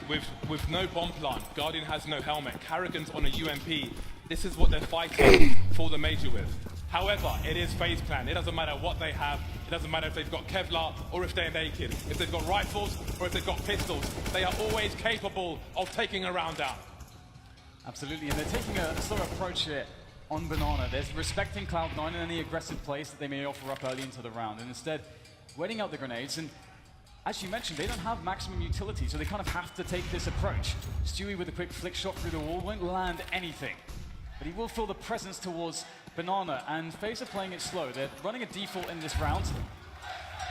with no bomb plant, Guardian has no helmet, Karrigan's on a UMP. This is what they're fighting for the major with. However, it is Faze Clan. It doesn't matter what they have. It doesn't matter if they've got Kevlar or if they're naked. If they've got rifles or if they've got pistols. They are always capable of taking a round down. Absolutely, and they're taking a slow approach here on Banana. They're respecting Cloud9 and any aggressive plays that they may offer up early into the round, and instead waiting out the grenades. And as you mentioned, they don't have maximum utility, so they kind of have to take this approach. Stewie with a quick flick shot through the wall won't land anything, but he will feel the presence towards Banana, and Faze are playing it slow. They're running a default in this round.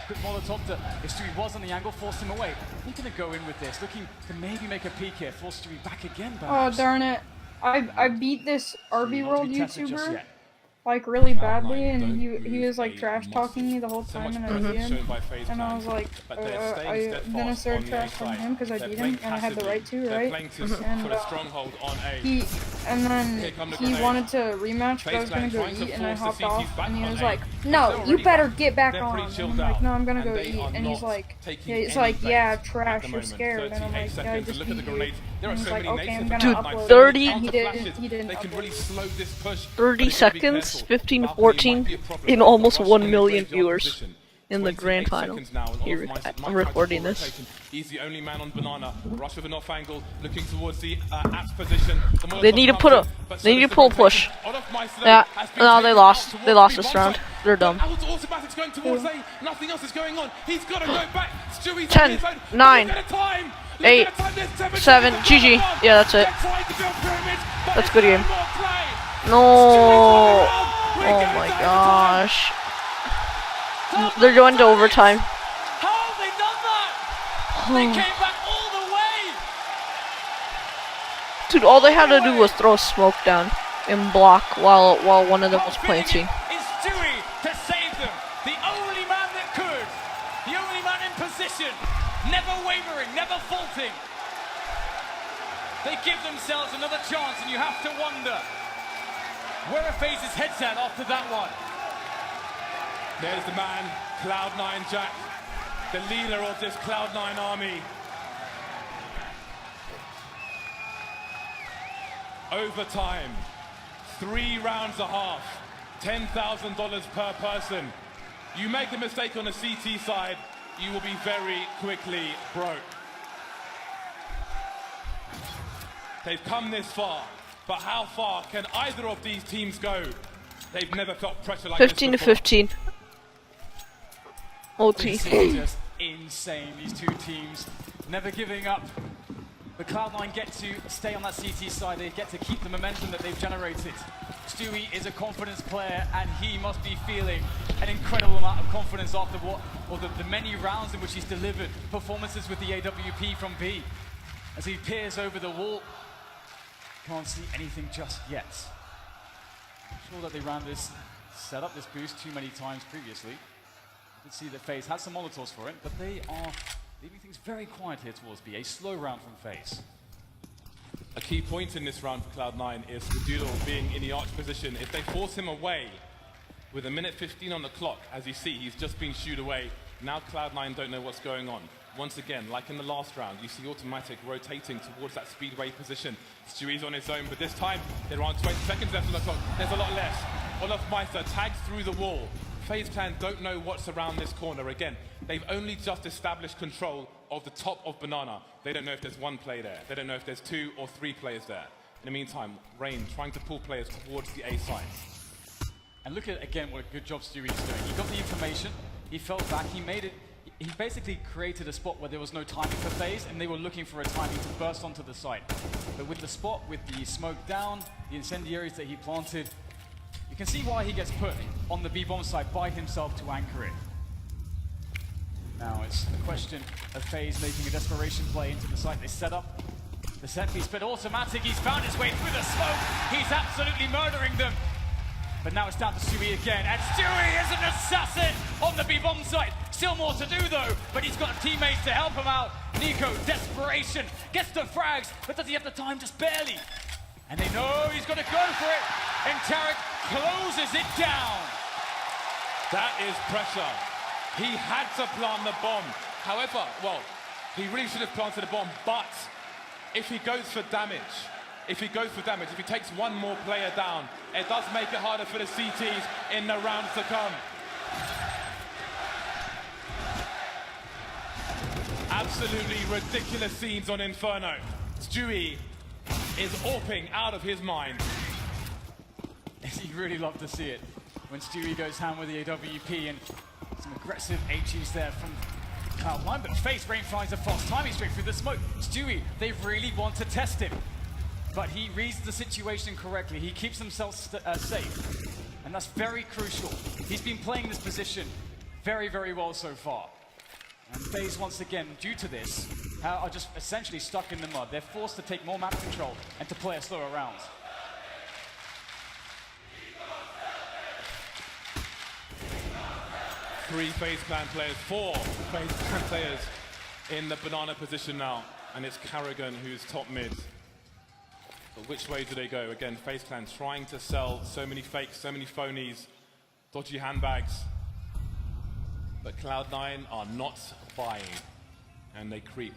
Quick Molotov to, if Stewie was on the angle, forced him away. They're going to go in with this, looking to maybe make a peek here, force Stewie back again, perhaps. Oh, darn it. I beat this RB World YouTuber like really badly, and he was like trash talking me the whole time, and I beat him. And I was like, I'm gonna start trash from him because I beat him, and I had the right to, right? And then he wanted to rematch, but I was gonna go eat, and I hopped off, and he was like, no, you better get back on. And I'm like, no, I'm gonna go eat. And he's like, yeah, trash, you're scared. And I'm like, yeah, I just beat you. And he's like, okay, I'm gonna upload 30 it. He didn't upload. 30 seconds, 15 to 14, in almost 1 million viewers in the grand final. Here, I'm recording this. He's the only man on Banana. Rush with an off angle, looking towards the apps position. They need to put a, they need to pull push. Yeah, no, they lost. They lost this round. They're dumb. 10, 9, 8, 7, GG. Yeah, that's it. That's a good game. No. Oh my gosh. They're going to overtime. How have they done that? They came back all the way. Dude, all they had to do was throw smoke down and block while one of them was planting. Is Stewie to save them? The only man that could. The only man in position. Never wavering, never faulting. They give themselves another chance, and you have to wonder where are Faze's heads at after that one. There's the man, Cloud9 Jack, the leader of this Cloud9 army. Overtime, 3 rounds a half, $10,000 per person. You make a mistake on the CT side, you will be very quickly broke. They've come this far, but how far can either of these teams go? They've never felt pressure like 15 this to before. 15. OT. Just insane, these two teams. Never giving up. The Cloud9 get to stay on that CT side. They get to keep the momentum that they've generated. Stewie is a confidence player, and he must be feeling an incredible amount of confidence after the many rounds in which he's delivered performances with the AWP from B. As he peers over the wall, can't see anything just yet. I'm sure that they ran this setup, this boost too many times previously. You can see that Faze has some Molotovs for it, but they are leaving things very quiet here towards B. A slow round from Faze. A key point in this round for Cloud9 is Doodle being in the arch position. If they force him away with 1:15 on the clock, as you see, he's just been shooed away. Now Cloud9 don't know what's going on. Once again, like in the last round, you see Automatic rotating towards that speedway position. Stewie's on his own, but this time, there are 20 seconds left on the clock. There's a lot less. Olaf Meister tagged through the wall. Faze Clan don't know what's around this corner. Again, they've only just established control of the top of Banana. They don't know if there's one player there. They don't know if there's 2 or 3 players there. In the meantime, Rain trying to pull players towards the A side. And look at, again, what a good job Stewie's doing. He got the information, he fell back, he made it. He basically created a spot where there was no timing for Faze, and they were looking for a timing to burst onto the site. But with the spot, with the smoke down, the incendiaries that he planted, you can see why he gets put on the B-bomb site by himself to anchor it. Now it's a question of Faze making a desperation play into the site. They set up the set piece, but Automatic, he's found his way through the smoke. He's absolutely murdering them. But now it's down to Stewie again, and Stewie is an assassin on the B-bomb site. Still more to do though, but he's got teammates to help him out. Nico, desperation, gets the frags, but does he have the time? Just barely. And they know he's got to go for it, and Tarek closes it down. That is pressure. He had to plant the bomb. However, well, he really should have planted the bomb, but if he goes for damage, if he takes one more player down, it does make it harder for the CTs in the rounds to come. Absolutely ridiculous scenes on Inferno. Stewie is AWPing out of his mind. You really love to see it when Stewie goes ham with the AWP, and some aggressive HEs there from Cloud9, but Faze rain finds a false timing straight through the smoke. Stewie, they really want to test him, but he reads the situation correctly. He keeps himself safe, and that's very crucial. He's been playing this position very, very well so far. And Faze, once again, due to this, are just essentially stuck in the mud. They're forced to take more map control and to play a slower round. Three FaZe Clan players, four FaZe Clan players in the banana position now. And it's Carrigan who's top mid. But which way do they go? Again, FaZe Clan trying to sell so many fakes, so many phonies, dodgy handbags. But Cloud9 are not buying, and they creep.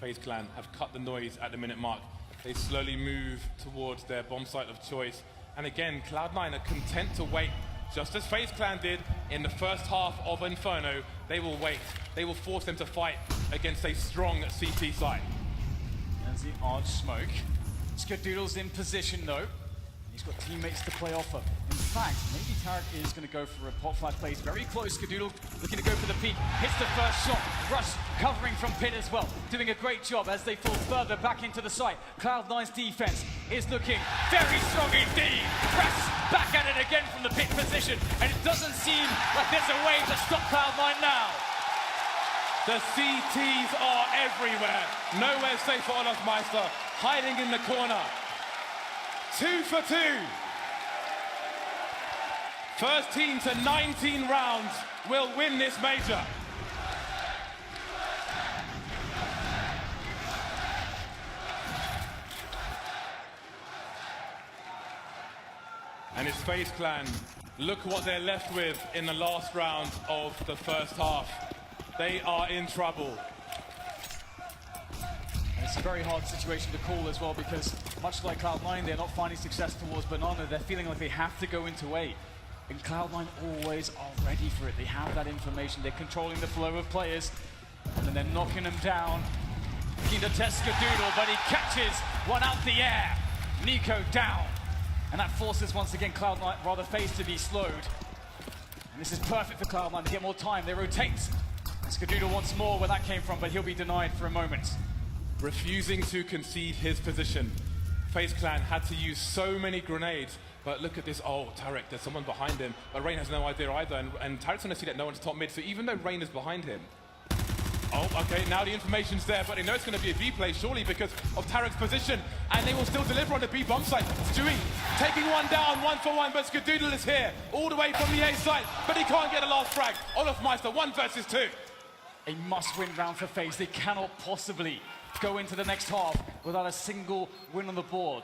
FaZe Clan have cut the noise at the minute mark. They slowly move towards their bomb site of choice. And again, Cloud9 are content to wait, just as FaZe Clan did in the first half of Inferno. They will wait. They will force them to fight against a strong CT side. There's the odd smoke. Skadoodle's in position though. He's got teammates to play off of. In fact, maybe Tarek is going to go for a pot flash plays very close. Skadoodle looking to go for the peak. Hits the first shot. Rush covering from pit as well. Doing a great job as they fall further back into the site. Cloud9's defense is looking very strong indeed. Rush back at it again from the pit position. And it doesn't seem like there's a way to stop Cloud9 now. The CTs are everywhere. Nowhere safe for Olofmeister. Hiding in the corner. 2 for 2. First team to 19 rounds will win this major. And it's FaZe Clan. Look what they're left with in the last round of the first half. They are in trouble. It's a very hard situation to call as well, because much like Cloud9, they're not finding success towards Banana. They're feeling like they have to go into A. And Cloud9 always are ready for it. They have that information. They're controlling the flow of players. And then they're knocking them down. Looking to test Skadoodle, but he catches one out the air. Nico down. And that forces, once again, Cloud9, rather FaZe to be slowed. And this is perfect for Cloud9 to get more time. They rotate. And Skadoodle wants more where that came from, but he'll be denied for a moment. Refusing to concede his position. FaZe Clan had to use so many grenades, but look at this. Oh, Tarek, there's someone behind him, but Rain has no idea either, and Tarek's going to see that no one's top mid, so even though Rain is behind him. Oh, okay, now the information's there, but they know it's going to be a B play, surely, because of Tarek's position, and they will still deliver on the B bomb site. Stewie taking one down, 1 for 1, but Skadoodle is here, all the way from the A site, but he can't get a last frag. Olofmeister, 1 versus 2. A must-win round for FaZe. They cannot possibly go into the next half without a single win on the board.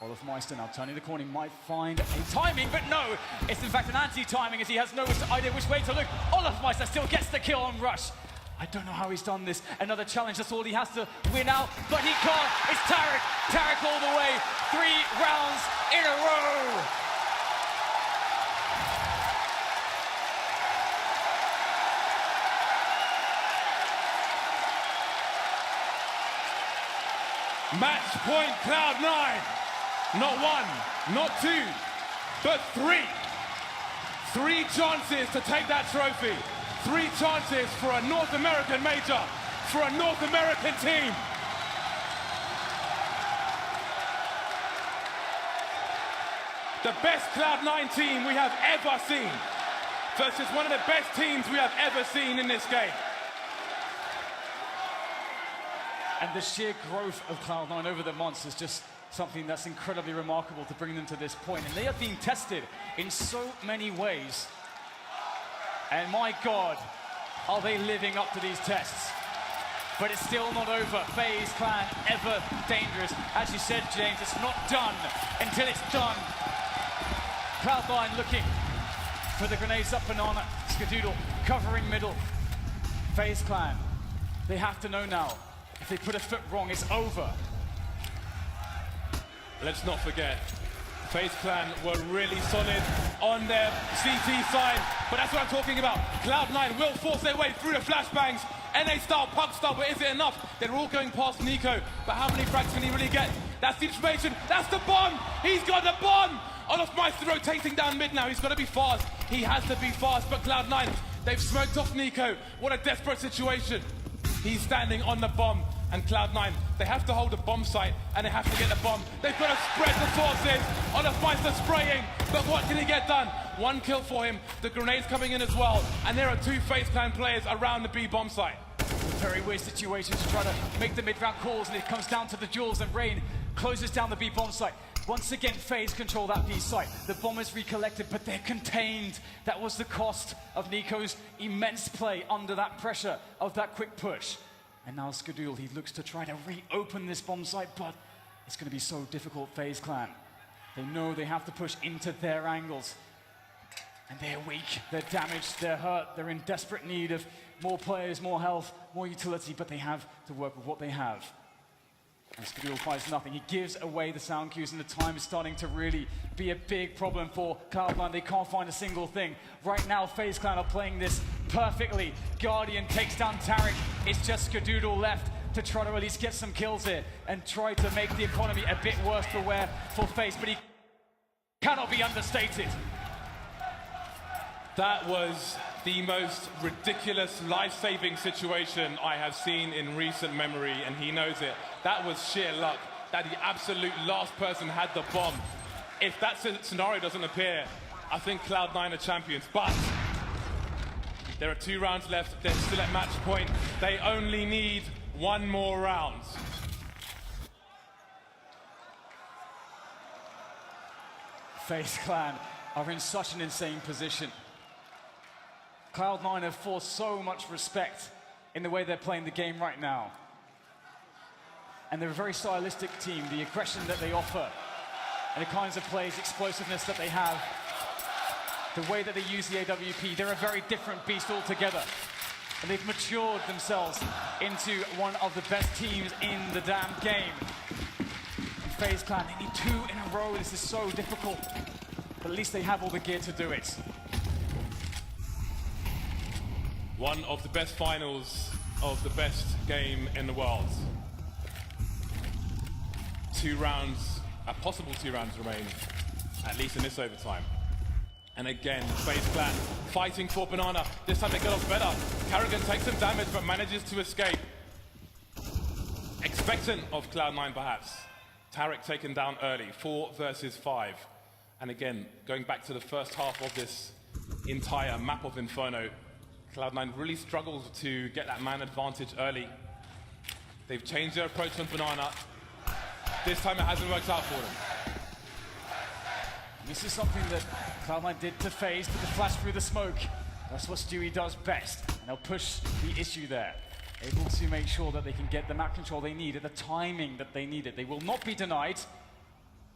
Olofmeister now turning the corner, he might find a timing, but no, it's in fact an anti-timing as he has no idea which way to look. Olofmeister still gets the kill on Rush. I don't know how he's done this. Another challenge, that's all he has to win out, but he can't. It's Tarek. Tarek all the way. 3 rounds in a row. Match point Cloud9. Not 1, not 2, but 3. 3 chances to take that trophy. 3 chances for a North American major, for a North American team. The best Cloud9 team we have ever seen versus one of the best teams we have ever seen in this game. And the sheer growth of Cloud9 over the months is just something that's incredibly remarkable to bring them to this point. And they are being tested in so many ways. And my God, are they living up to these tests? But it's still not over. FaZe Clan, ever dangerous. As you said, James, it's not done until it's done. Cloud9 looking for the grenades up Banana. Skadoodle covering middle. FaZe Clan, they have to know now. If they put a foot wrong, it's over. Let's not forget, FaZe Clan were really solid on their CT side, but that's what I'm talking about. Cloud9 will force their way through the flashbangs, NA style, pug style, but is it enough? They're all going past Nico, but how many frags can he really get? That's the information, that's the bomb! He's got the bomb! Olofmeister rotating down mid now, he's got to be fast. He has to be fast, but Cloud9, they've smoked off Nico. What a desperate situation. He's standing on the bomb, and Cloud9, they have to hold the bomb site, and they have to get the bomb. They've got to spread the sources. Olofmeister spraying, but what can he get done? One kill for him, the grenades coming in as well, and there are two FaZe Clan players around the B bomb site. Very weird situation to try to make the mid-round calls, and it comes down to the duels, and Rain closes down the B bomb site. Once again, FaZe control that B site. The bomb is recollected, but they're contained. That was the cost of Nico's immense play under that pressure of that quick push. And now Skadoodle, he looks to try to reopen this bomb site, but it's going to be so difficult, FaZe Clan. They know they have to push into their angles. And they're weak, they're damaged, they're hurt, they're in desperate need of more players, more health, more utility, but they have to work with what they have. And Skadoodle finds nothing. He gives away the sound cues, and the time is starting to really be a big problem for Cloud9. They can't find a single thing. Right now, FaZe Clan are playing this perfectly. Guardian takes down Tarek. It's just Skadoodle left to try to at least get some kills here and try to make the economy a bit worse for FaZe, but he cannot be understated. That was the most ridiculous life-saving situation I have seen in recent memory, and he knows it. That was sheer luck, that the absolute last person had the bomb. If that scenario doesn't appear, I think Cloud9 are champions, but there are 2 rounds left. They're still at match point. They only need 1 more round. FaZe Clan are in such an insane position. Cloud9 have forced so much respect in the way they're playing the game right now. And they're a very stylistic team. The aggression that they offer, and the kinds of plays, explosiveness that they have, the way that they use the AWP, they're a very different beast altogether. And they've matured themselves into one of the best teams in the damn game. And FaZe Clan, they need 2 in a row. This is so difficult. But at least they have all the gear to do it. One of the best finals of the best game in the world. 2 rounds, a possible 2 rounds remain, at least in this overtime. And again, FaZe Clan fighting for Banana. This time they get off better. Carrigan takes some damage but manages to escape. Expectant of Cloud9 perhaps. Tarek taken down early, 4 versus 5. And again, going back to the first half of this entire map of Inferno, Cloud9 really struggles to get that man advantage early. They've changed their approach on Banana. This time it hasn't worked out for them. This is something that Cloud9 did to FaZe, but the flash through the smoke. That's what Stewie does best. And they'll push the issue there. Able to make sure that they can get the map control they need at the timing that they need it. They will not be denied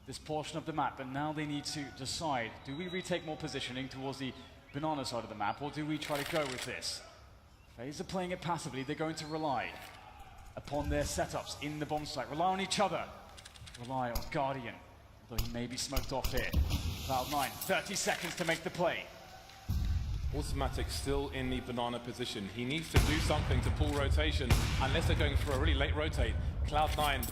this portion of the map, but now they need to decide, do we retake more positioning towards the Banana side of the map, or do we try to go with this? FaZe are playing it passively. They're going to rely upon their setups in the bomb site. Rely on each other. Rely on Guardian, although he may be smoked off here. Cloud9, 30 seconds to make the play. Automatic still in the Banana position. He needs to do something to pull rotation, unless they're going for a really late rotate. Cloud9,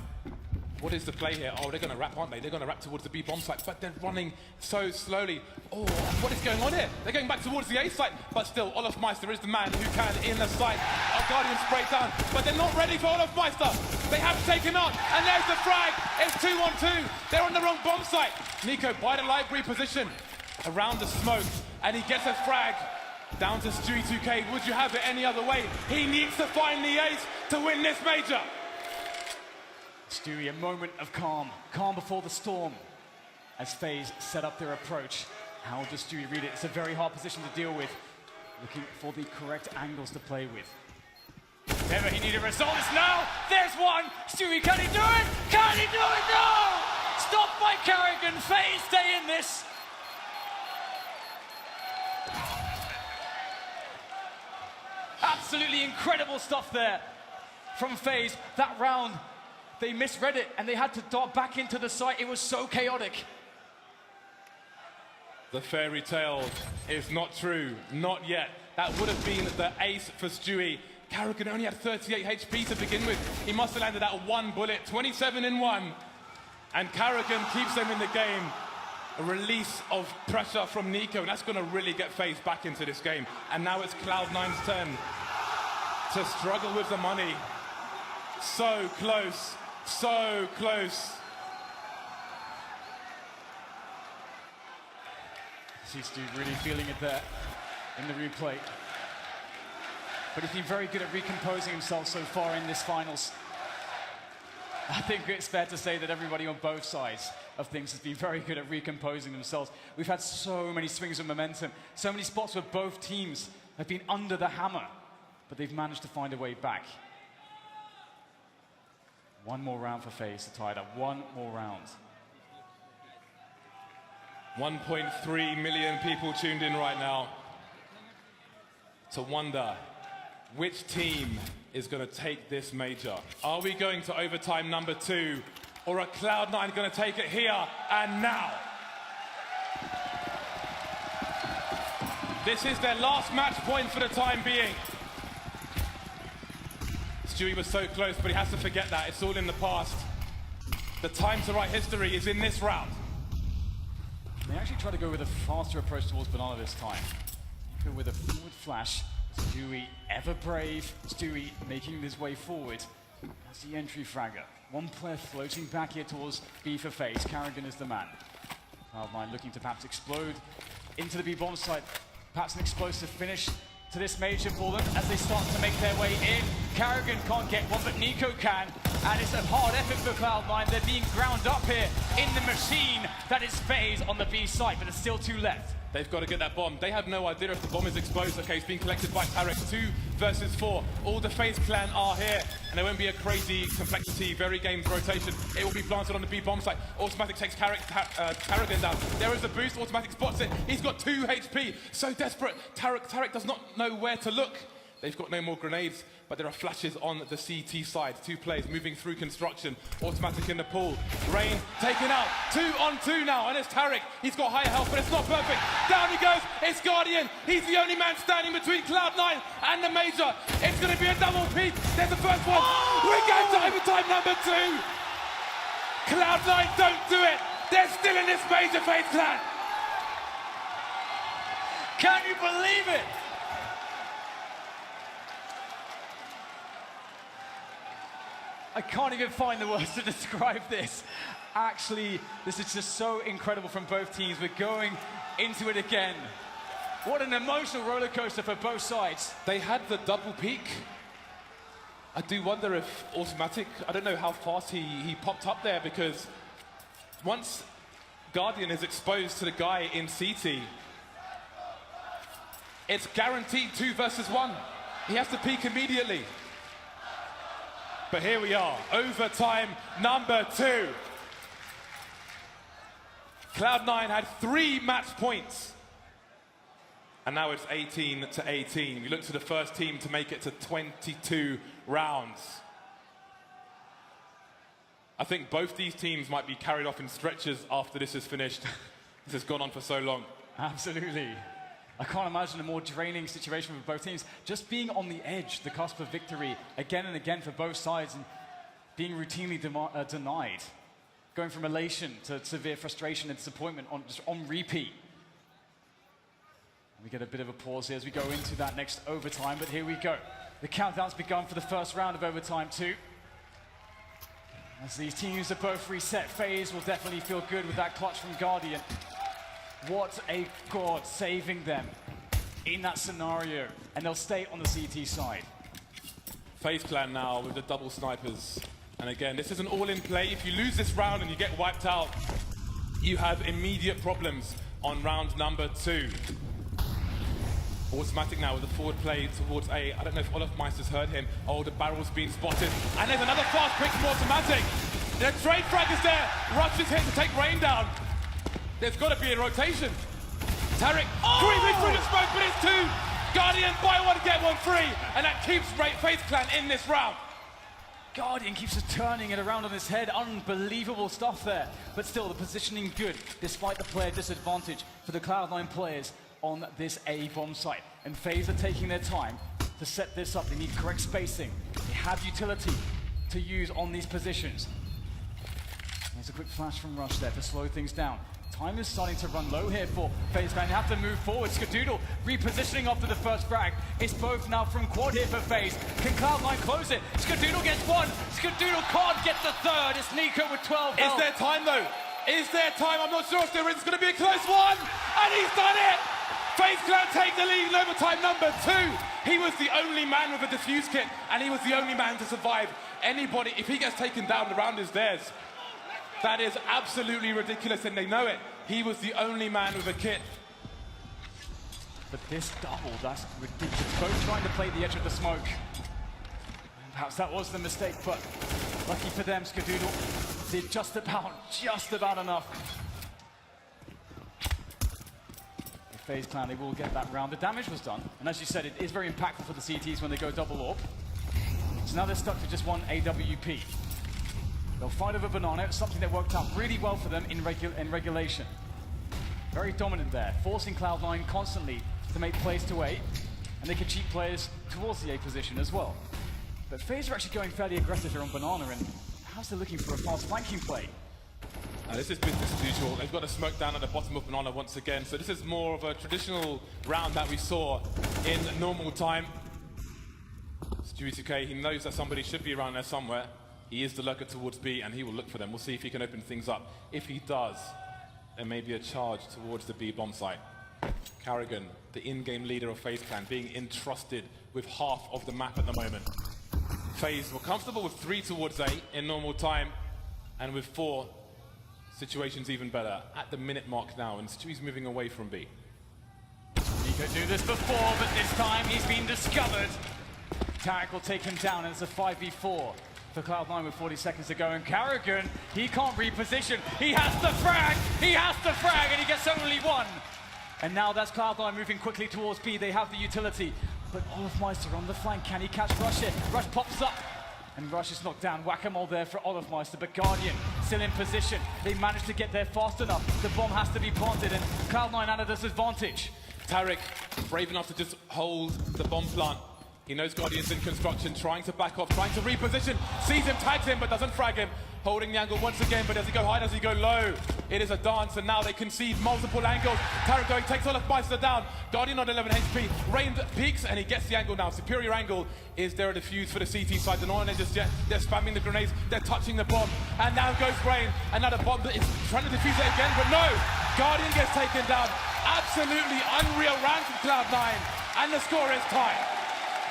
what is the play here? Oh, they're going to wrap, aren't they? They're going to wrap towards the B bomb site, but they're running so slowly. Oh, what is going on here? They're going back towards the A site, but still, Olofmeister is the man who can in the site. Our Guardian sprayed down, but they're not ready for Olofmeister. They have taken on, and there's the frag. It's 2 on 2. They're on the wrong bomb site. Nico by the library position, around the smoke, and he gets a frag. Down to Stewie 2K. Would you have it any other way? He needs to find the ace to win this major. Stewie, a moment of calm. Calm before the storm. As FaZe set up their approach. How does Stewie read it? It's a very hard position to deal with. Looking for the correct angles to play with. If ever he needed a result, it's now! There's one! Stewie, can he do it? Can he do it? No! Stopped by Carrigan. FaZe stay in this. Absolutely incredible stuff there from Faze. That round, they misread it and they had to dart back into the site. It was so chaotic. The fairy tale is not true, not yet. That would have been the ace for Stewie. Carrigan only had 38 HP to begin with. He must have landed that one bullet, 27 in one. And Carrigan keeps them in the game. A release of pressure from Nico, and that's going to really get Faze back into this game. And now it's Cloud9's turn to struggle with the money. So close, so close. Seems to be really feeling it there in the replay. But he's been very good at recomposing himself so far in this finals. I think it's fair to say that everybody on both sides of things has been very good at recomposing themselves. We've had so many swings of momentum, so many spots where both teams have been under the hammer, but they've managed to find a way back. One more round for Faze to tie it up. One more round. 1.3 million people tuned in right now to wonder which team is going to take this major. Are we going to overtime number 2, or are Cloud9 going to take it here and now? This is their last match point for the time being. Stewie was so close, but he has to forget that. It's all in the past. The time to write history is in this round. They actually try to go with a faster approach towards Banana this time. Go with a forward flash. Stewie, ever brave. Stewie making his way forward. That's the entry fragger. One player floating back here towards B for Faze. Carrigan is the man. Cloud9 looking to perhaps explode into the B bomb site. Perhaps an explosive finish to this major for them as they start to make their way in. Carrigan can't get one, but Nico can. And it's a hard effort for Cloud9. They're being ground up here in the machine that is Faze on the B site, but there's still 2 left. They've got to get that bomb. They have no idea if the bomb is exposed. Okay, it's being collected by Tarek. 2 versus 4. All the Faze clan are here, and there won't be a crazy complexity, very games rotation. It will be planted on the B bomb site. Automatic takes Carrigan down. There is a boost. Automatic spots it. He's got 2 HP. So desperate. Tarek does not know where to look. They've got no more grenades, but there are flashes on the CT side. 2 players moving through construction. Automatic in the pool. Rain taken out. 2 on 2 now, and it's Tarek. He's got higher health, but it's not perfect. Down he goes. It's Guardian. He's the only man standing between Cloud9 and the major. It's going to be a double peak. There's the first one. We're going to overtime number 2. Cloud9 don't do it. They're still in this major, Faze clan. Can you believe it? I can't even find the words to describe this. Actually, this is just so incredible from both teams. We're going into it again. What an emotional roller coaster for both sides. They had the double peak. I do wonder if Automatic, I don't know how fast he popped up there, because once Guardian is exposed to the guy in CT, it's guaranteed 2 versus 1. He has to peak immediately. But here we are, overtime number 2. Cloud9 had 3 match points. And now it's 18-18. We look to the first team to make it to 22 rounds. I think both these teams might be carried off in stretchers after this is finished. This has gone on for so long. Absolutely. I can't imagine a more draining situation for both teams. Just being on the edge, the cusp of victory, again and again for both sides, and being routinely denied. Going from elation to severe frustration and disappointment just on repeat. We get a bit of a pause here as we go into that next overtime, but here we go. The countdown's begun for the first round of overtime 2. As these teams are both reset, Faze will definitely feel good with that clutch from Guardian. What a god saving them in that scenario, and they'll stay on the CT side. Faze clan now with the double snipers. And again, this is an all-in play. If you lose this round and you get wiped out, you have immediate problems on round number 2. Automatic now with the forward play towards A. I don't know if Olaf Meister's heard him. Oh, the barrel's been spotted. And there's another fast pick from Automatic. The trade frag is there. Rush is hit to take Rain down. There's got to be a rotation. Tarek creeping through the smoke, but it's 2. Guardian buy one, get one free. And that keeps Faze clan in this round. Guardian keeps just turning it around on his head. Unbelievable stuff there. But still, the positioning good, despite the player disadvantage for the Cloud9 players on this A bomb site. And FaZe are taking their time to set this up. They need correct spacing. They have utility to use on these positions. There's a quick flash from Rush there to slow things down. Time is starting to run low here for FaZe. They have to move forward. Skadoodle repositioning after the first frag. It's both now from quad here for FaZe. Can Cloud9 close it? Skadoodle gets one. Skadoodle can't get the third. It's Nico with 12 health. Is there time though? Is there time? I'm not sure if there is. It's going to be a close one. And he's done it. FaZe Clan take the lead in overtime number 2. He was the only man with a defuse kit, and he was the only man to survive. Anybody, if he gets taken down, the round is theirs. That is absolutely ridiculous, and they know it. He was the only man with a kit. But this double, that's ridiculous. Both trying to play the edge of the smoke. Perhaps that was the mistake, but lucky for them, Skadoodle did just about enough. The FaZe Clan, they will get that round. The damage was done, and as you said, it is very impactful for the CTs when they go double orb. So now they're stuck to just one AWP. They'll fight over Banana. It's something that worked out really well for them in regulation. Very dominant there, forcing Cloud9 constantly to make plays to A, and they can cheat players towards the A position as well. But FaZe are actually going fairly aggressive here on Banana, and perhaps they're looking for a fast flanking play. This is business as usual. They've got a smoke down at the bottom of Banana once again, so this is more of a traditional round that we saw in normal time. Stewie2K, he knows that somebody should be around there somewhere. He is the lurker towards B, and he will look for them. We'll see if he can open things up. If he does, there may be a charge towards the B bomb site. Carrigan, the in-game leader of FaZe Clan, being entrusted with half of the map at the moment. FaZe were comfortable with 3 towards A in normal time, and with 4, situation's even better. At the minute mark now, and Stewie's moving away from B. He could do this before, but this time he's been discovered. Tarek will take him down, and it's a 5v4. For Cloud9 with 40 seconds to go, and Carrigan, he can't reposition. He has to frag, and he gets only one. And now that's Cloud9 moving quickly towards B. They have the utility, but Olofmeister on the flank. Can he catch Rush here? Rush pops up, and Rush is knocked down. Whack-a-mole there for Olofmeister, but Guardian still in position. They managed to get there fast enough. The bomb has to be planted, and Cloud9 at a disadvantage. Tarek, brave enough to just hold the bomb plant. He knows Guardian's in construction, trying to back off, trying to reposition, sees him, tags him, but doesn't frag him. Holding the angle once again, but does he go high, does he go low? It is a dance, and now they concede multiple angles. Tarek going, takes Olofmeister down. Guardian on 11 HP, Rain peaks, and he gets the angle now. Superior angle. Is there a defuse for the CT side? They're not on it just yet. They're spamming the grenades, they're touching the bomb, and now goes Rain. Another bomb that is trying to defuse it again, but no! Guardian gets taken down. Absolutely unreal round from Cloud9, and the score is tied.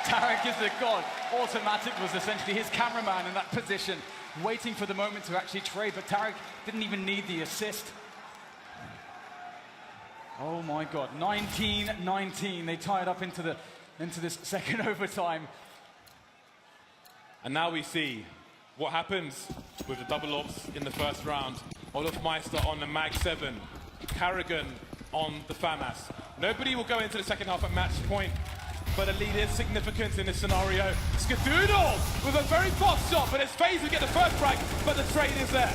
Tarek is a god. Automatic was essentially his cameraman in that position, waiting for the moment to actually trade, but Tarek didn't even need the assist. Oh my god, 19-19. They tie it up into this second overtime. And now we see what happens with the double ops in the first round. Olofmeister on the Mag 7, Carrigan on the FAMAS. Nobody will go into the second half at match point, but a lead is significant in this scenario. Skadoodle with a very fast shot, but it's FaZe who get the first frag, but the trade is there.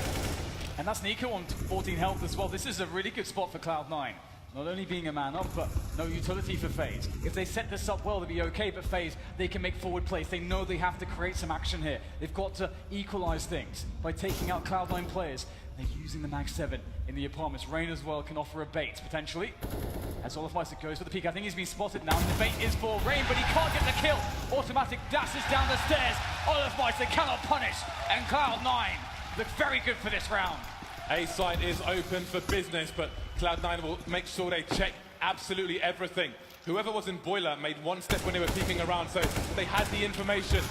And that's Nico on 14 health as well. This is a really good spot for Cloud9. Not only being a man up, but no utility for FaZe. If they set this up well, they'll be okay, but FaZe, they can make forward plays. They know they have to create some action here. They've got to equalize things by taking out Cloud9 players. They're using the Mag 7 in the apartments. Rain as well can offer a bait, potentially. As Olofmeister goes for the peak. I think he's been spotted now, and the bait is for Rain, but he can't get the kill. Automatic dashes down the stairs. Olofmeister cannot punish, and Cloud9 look very good for this round. A side is open for business, but Cloud9 will make sure they check absolutely everything. Whoever was in Boiler made one step when they were peeking around, so they had the information.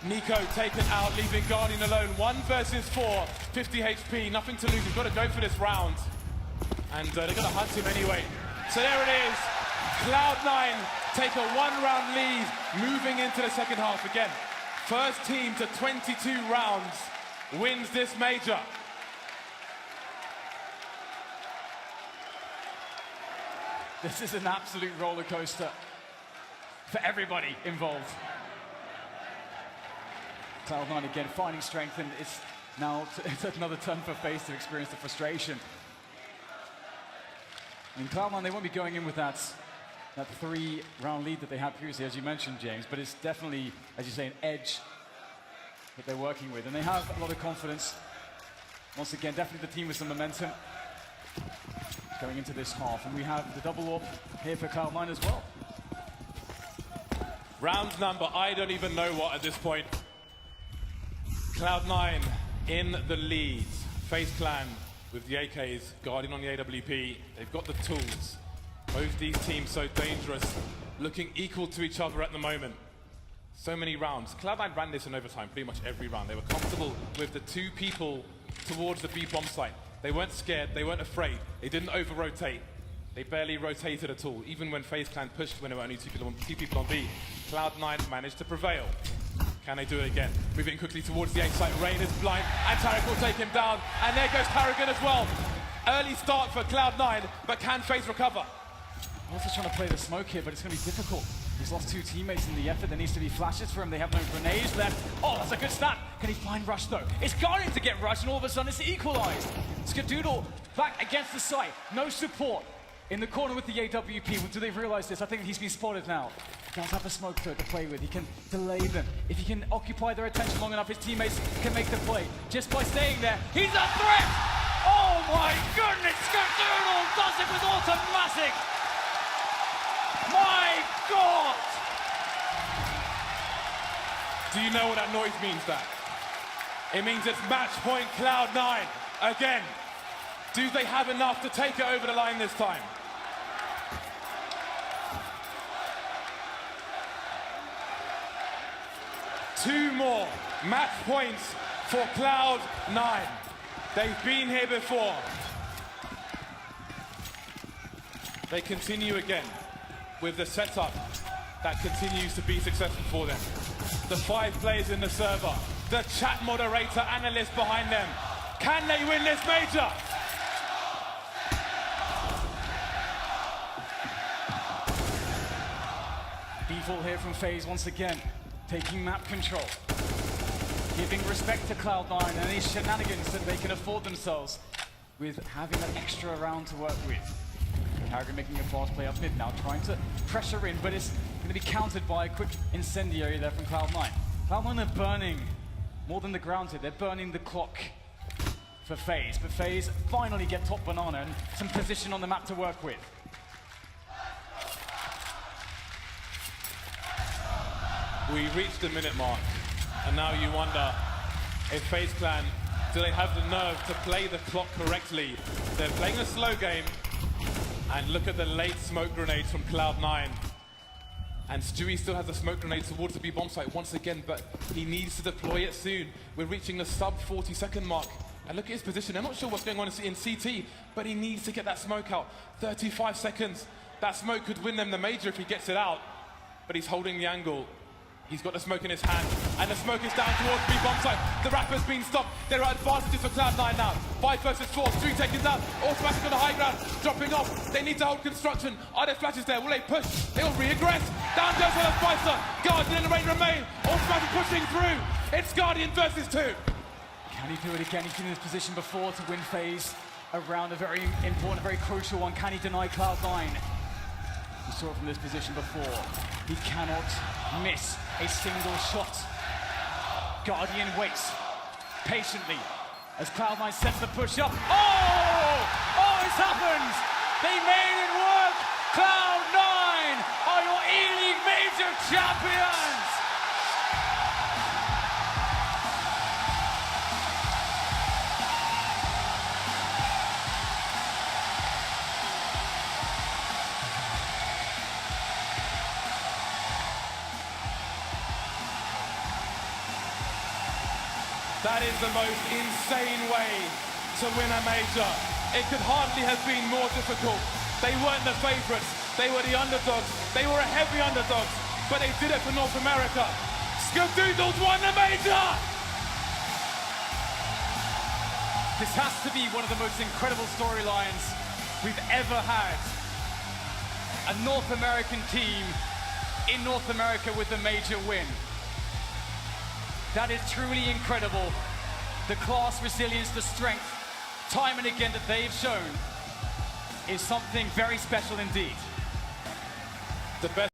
Nico taken out, leaving Guardian alone. 1 versus 4, 50 HP, nothing to lose. He's got to go for this round. And they're going to hunt him anyway. So there it is. Cloud9 take a 1-round lead, moving into the second half again. First team to 22 rounds wins this major. This is an absolute roller coaster for everybody involved. Cloud9 again finding strength, and it's now it's another turn for Faze to experience the frustration. I mean, Cloud9, they won't be going in with that 3-round lead that they had previously, as you mentioned, James, but it's definitely, as you say, an edge that they're working with, and they have a lot of confidence. Once again, definitely the team with some momentum going into this half, and we have the double AWP here for Cloud9 as well. Round number, I don't even know what at this point. Cloud9 in the lead. Faze Clan with the AKs, Guardian on the AWP. They've got the tools. Both these teams so dangerous, looking equal to each other at the moment. So many rounds. Cloud9 ran this in overtime pretty much every round. They were comfortable with the 2 people towards the B bomb site. They weren't scared, they weren't afraid. They didn't over-rotate. They barely rotated at all. Even when Faze Clan pushed when there were only 2 people on B, Cloud9 managed to prevail. Can they do it again? Moving quickly towards the A site. Rain is blind, and Tarek will take him down. And there goes Tarragon as well. Early start for Cloud9, but can Faze recover? Also trying to play the smoke here, but it's going to be difficult. He's lost 2 teammates in the effort. There needs to be flashes for him. They have no grenades left. Oh, that's a good start. Can he find Rush, though? It's Guardian to get Rush, and all of a sudden it's equalized. Skadoodle back against the site. No support in the corner with the AWP. Do they realize this? I think he's been spotted now. He does have a smoke to play with. He can delay them. If he can occupy their attention long enough, his teammates can make the play. Just by staying there, he's a threat! Oh my goodness! Skadoodle does it with automatic! My God! Do you know what that noise means, that? It means it's match point Cloud9 again. Do they have enough to take it over the line this time? Two more match points for Cloud9. They've been here before. They continue again with the setup that continues to be successful for them. The 5 players in the server, the chat moderator, analyst behind them. Can they win this major? Default here from Faze once again, taking map control. Giving respect to Cloud9 and these shenanigans that they can afford themselves with having an extra round to work with. Tarragon making a fast play up mid now, trying to pressure in, but it's going to be countered by a quick incendiary there from Cloud9. Cloud9 are burning more than the ground here, they're burning the clock for Faze, but Faze finally get top banana and some position on the map to work with. We reached the minute mark, and now you wonder if Faze Clan, do they have the nerve to play the clock correctly? They're playing a slow game, and look at the late smoke grenades from Cloud9. And Stewie still has a smoke grenade towards the B bomb site once again, but he needs to deploy it soon. We're reaching the sub 40-second mark. And look at his position. I'm not sure what's going on in CT, but he needs to get that smoke out. 35 seconds. That smoke could win them the major if he gets it out. But he's holding the angle. He's got the smoke in his hand, and the smoke is down towards B bomb site. The Rapper's been stopped. There are advantages for Cloud9 now. 5 versus 4. Stewie taken down. Automatic on the high ground. Dropping off. They need to hold construction. Are there flashes there? Will they push? They will re-aggress. Down goes on the Spicer. Guardian and the rain remain. Automatic pushing through. It's Guardian versus 2. Can he do it again? He's been in this position before to win Faze around a very important, very crucial one. Can he deny Cloud9? We saw it from this position before. He cannot miss a single shot. Guardian waits patiently as Cloud9 sets the push up. Oh! Oh, it's happened! They made it work! Cloud9 are your E-League Major champions! That is the most insane way to win a major. It could hardly have been more difficult. They weren't the favorites. They were the underdogs. They were a heavy underdogs, but they did it for North America. Skadoodles won the major! This has to be one of the most incredible storylines we've ever had. A North American team in North America with a major win. That is truly incredible. The class, resilience, the strength, time and again that they've shown is something very special indeed. The best